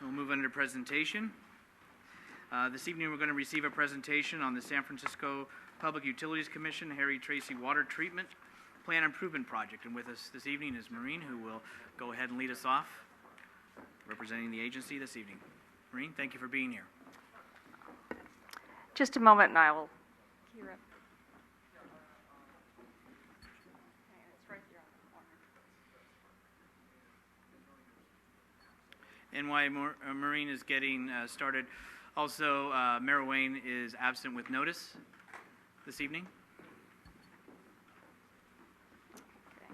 We'll move on to presentation. This evening we're going to receive a presentation on the San Francisco Public Utilities Commission Harry Tracey Water Treatment Plant Improvement Project. And with us this evening is Maureen, who will go ahead and lead us off, representing the agency this evening. Maureen, thank you for being here. Just a moment and I will gear up. And while Maureen is getting started, also Mayor Wayne is absent with notice this evening. Okay.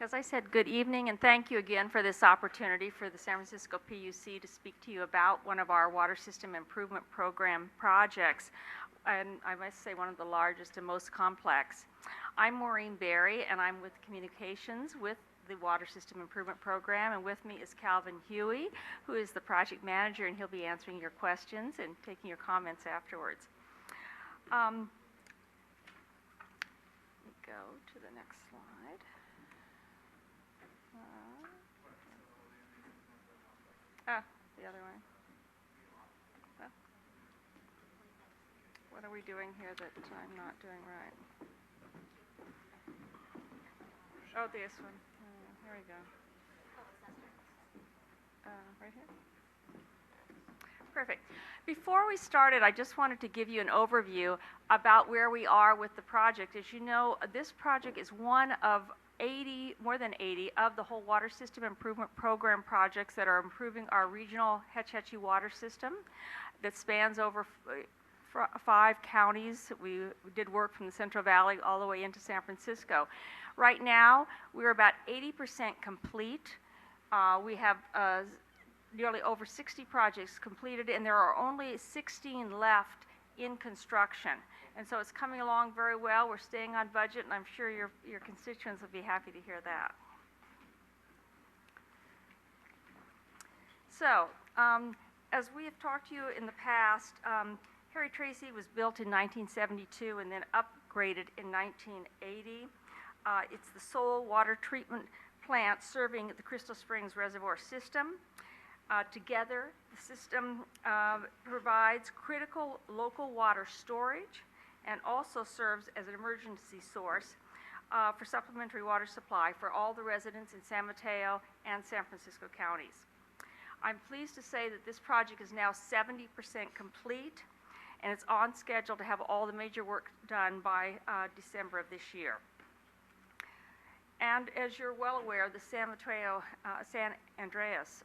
As I said, good evening, and thank you again for this opportunity for the San Francisco PUC to speak to you about one of our water system improvement program projects, and I must say one of the largest and most complex. I'm Maureen Berry, and I'm with Communications with the Water System Improvement Program, and with me is Calvin Huey, who is the project manager, and he'll be answering your questions and taking your comments afterwards. Go to the next slide. The other one. What are we doing here that I'm not doing right? Oh, this one. There we go. Right here? Perfect. Before we started, I just wanted to give you an overview about where we are with the project. As you know, this project is one of more than 80 of the whole water system improvement program projects that are improving our regional Hetch Hetchy water system that spans over 5 counties. We did work from the Central Valley all the way into San Francisco. Right now, we're about 80% complete. We have nearly over 60 projects completed, and there are only 16 left in construction. And so it's coming along very well. We're staying on budget, and I'm sure your constituents will be happy to hear that. So, as we have talked to you in the past, Harry Tracey was built in 1972 and then upgraded in 1980. It's the sole water treatment plant serving the Crystal Springs Reservoir system. Together, the system provides critical local water storage and also serves as an emergency source for supplementary water supply for all the residents in San Mateo and San Francisco counties. I'm pleased to say that this project is now 70% complete, and it's on schedule to have all the major work done by December of this year. And as you're well aware, the San Andreas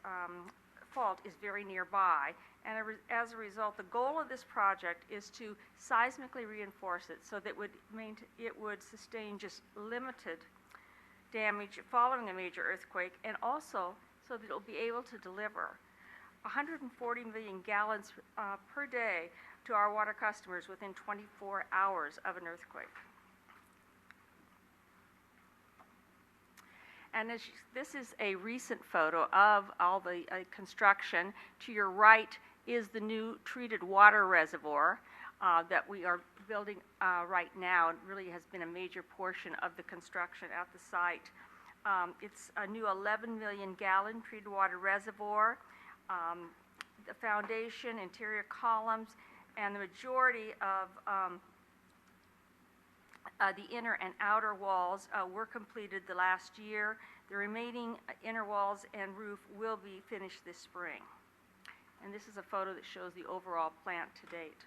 fault is very nearby, and as a result, the goal of this project is to seismically reinforce it so that it would sustain just limited damage following a major earthquake, and also so that it will be able to deliver 140 million gallons per day to our water customers within 24 hours of an earthquake. And this is a recent photo of all the construction. To your right is the new treated water reservoir that we are building right now. It really has been a major portion of the construction at the site. It's a new 11 million gallon treated water reservoir. The foundation, interior columns, and the majority of the inner and outer walls were completed the last year. The remaining inner walls and roof will be finished this spring. And this is a photo that shows the overall plant to date.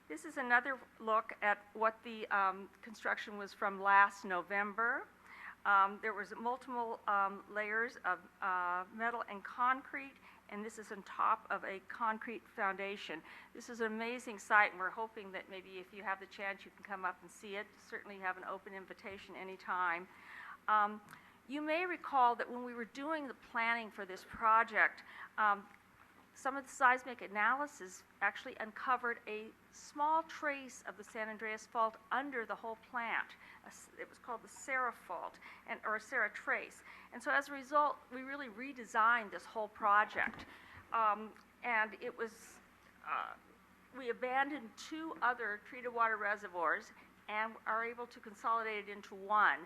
This is another look at what the construction was from last November. There was multiple layers of metal and concrete, and this is on top of a concrete foundation. This is an amazing site, and we're hoping that maybe if you have the chance, you can come up and see it. Certainly you have an open invitation anytime. You may recall that when we were doing the planning for this project, some of the seismic analysis actually uncovered a small trace of the San Andreas Fault under the whole plant. It was called the Serra Fault, or Serra Trace. And so as a result, we really redesigned this whole project. And it was, we abandoned 2 other treated water reservoirs and are able to consolidate it into one.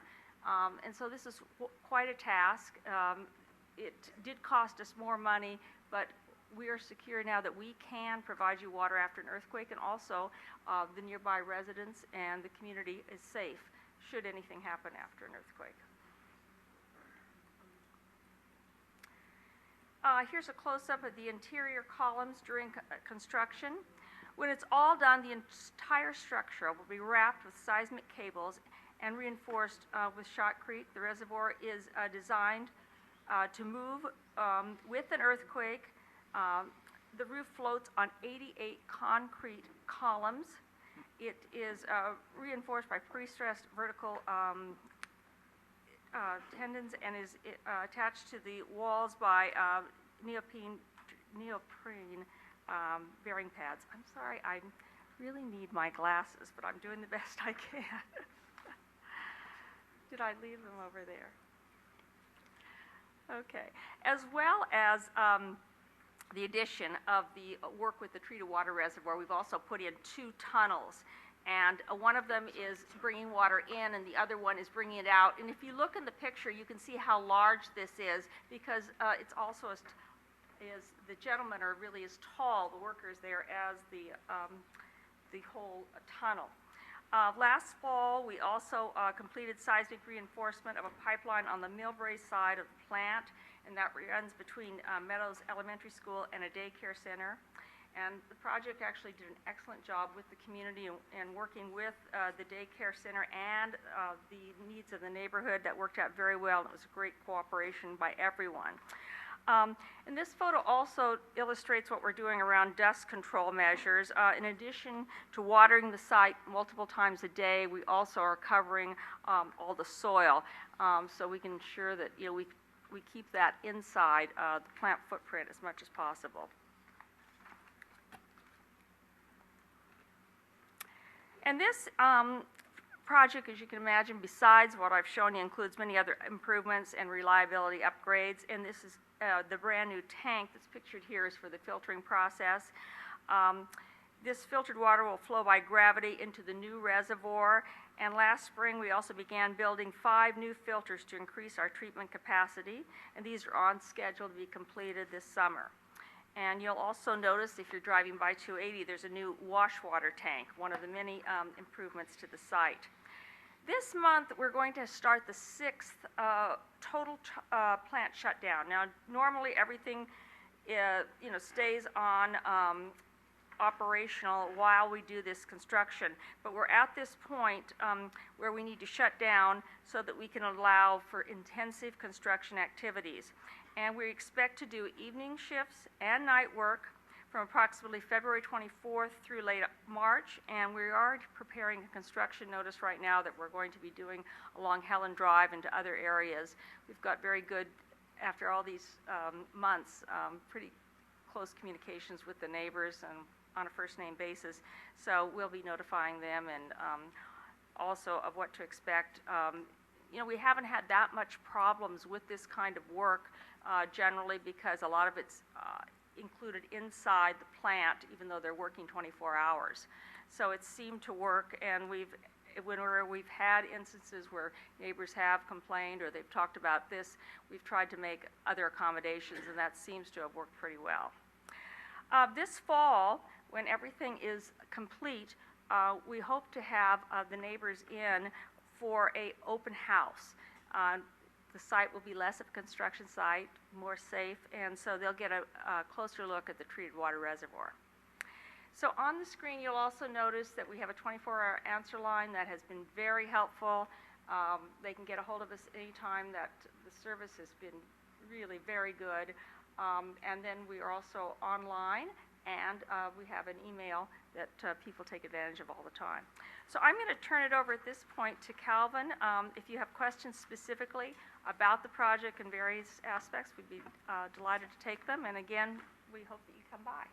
And so this is quite a task. It did cost us more money, but we are secure now that we can provide you water after an earthquake, and also the nearby residents and the community is safe should anything happen after an earthquake. Here's a close-up of the interior columns during construction. When it's all done, the entire structure will be wrapped with seismic cables and reinforced with shotcrete. The reservoir is designed to move with an earthquake. The roof floats on 88 concrete columns. It is reinforced by pre-stressed vertical tendons and is attached to the walls by neoprene bearing pads. I'm sorry, I really need my glasses, but I'm doing the best I can. Did I leave them over there? Okay. As well as the addition of the work with the treated water reservoir, we've also put in 2 tunnels. And one of them is bringing water in, and the other one is bringing it out. And if you look in the picture, you can see how large this is, because it's also as the gentlemen are really as tall, the workers there, as the whole tunnel. Last fall, we also completed seismic reinforcement of a pipeline on the Millbrae side of the plant, and that runs between Meadows Elementary School and a daycare center. And the project actually did an excellent job with the community and working with the daycare center and the needs of the neighborhood. That worked out very well, and it was a great cooperation by everyone. And this photo also illustrates what we're doing around dust control measures. In addition to watering the site multiple times a day, we also are covering all the soil, so we can ensure that we keep that inside the plant footprint as much as possible. And this project, as you can imagine, besides what I've shown you, includes many other improvements and reliability upgrades. And this is the brand new tank that's pictured here is for the filtering process. This filtered water will flow by gravity into the new reservoir. And last spring, we also began building 5 new filters to increase our treatment capacity. And these are on schedule to be completed this summer. And you'll also notice, if you're driving by 280, there's a new wash water tank, one of the many improvements to the site. This month, we're going to start the 6th total plant shutdown. Now, normally everything stays on operational while we do this construction, but we're at this point where we need to shut down so that we can allow for intensive construction activities. And we expect to do evening shifts and night work from approximately February 24th through late March, and we are preparing a construction notice right now that we're going to be doing along Helen Drive and to other areas. We've got very good, after all these months, pretty close communications with the neighbors and on a first-name basis, so we'll be notifying them and also of what to expect. We haven't had that much problems with this kind of work generally, because a lot of it's included inside the plant, even though they're working 24 hours. So it seemed to work, and whenever we've had instances where neighbors have complained or they've talked about this, we've tried to make other accommodations, and that seems to have worked pretty well. This fall, when everything is complete, we hope to have the neighbors in for an open house. The site will be less of a construction site, more safe, and so they'll get a closer look at the treated water reservoir. So on the screen, you'll also notice that we have a 24-hour answer line that has been very helpful. They can get a hold of us anytime. That the service has been really very good. And then we are also online, and we have an email that people take advantage of all the time. So I'm going to turn it over at this point to Calvin. If you have questions specifically about the project and various aspects, we'd be delighted to take them. And again, we hope that you come by.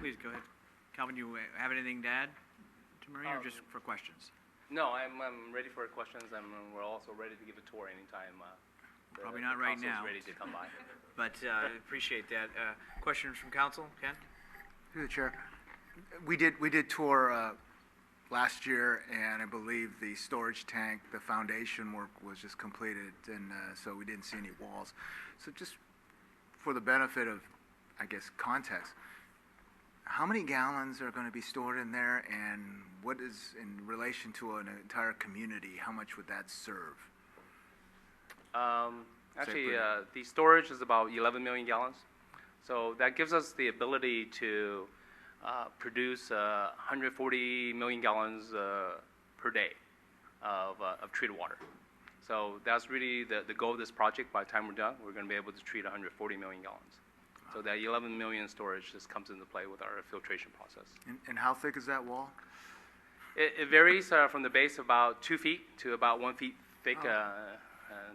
Please go ahead. Calvin, you have anything to add to Marie, or just for questions? No, I'm ready for questions, and we're also ready to give a tour anytime Probably not right now. Ready to come by. But appreciate that. Questions from council? Ken? Through the chair, we did tour last year, and I believe the storage tank, the foundation work was just completed, and so we didn't see any walls. So just for the benefit of, I guess, context, how many gallons are going to be stored in there, and what is, in relation to an entire community, how much would that serve? Actually, the storage is about 11 million gallons. So that gives us the ability to produce 140 million gallons per day of treated water. So that's really the goal of this project. By the time we're done, we're going to be able to treat 140 million gallons. So that 11 million storage just comes into play with our filtration process. And how thick is that wall? It varies from the base of about 2 feet to about 1 feet thick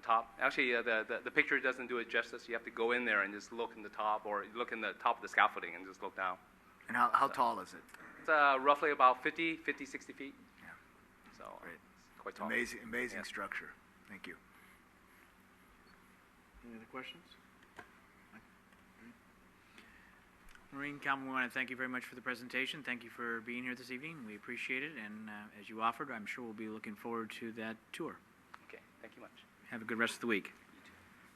top. Actually, the picture doesn't do it justice. You have to go in there and just look in the top, or look in the top of the scaffolding and just look down. And how tall is it? It's roughly about 50, 60 feet. Yeah. So Great. it's quite tall. Amazing Yeah. structure. Thank you. Any other questions? Maureen, Calvin, we want to thank you very much for the presentation. Thank you for being here this evening. We appreciate it, and as you offered, I'm sure we'll be looking forward to that tour. Okay, thank you much. Have a good rest of the week.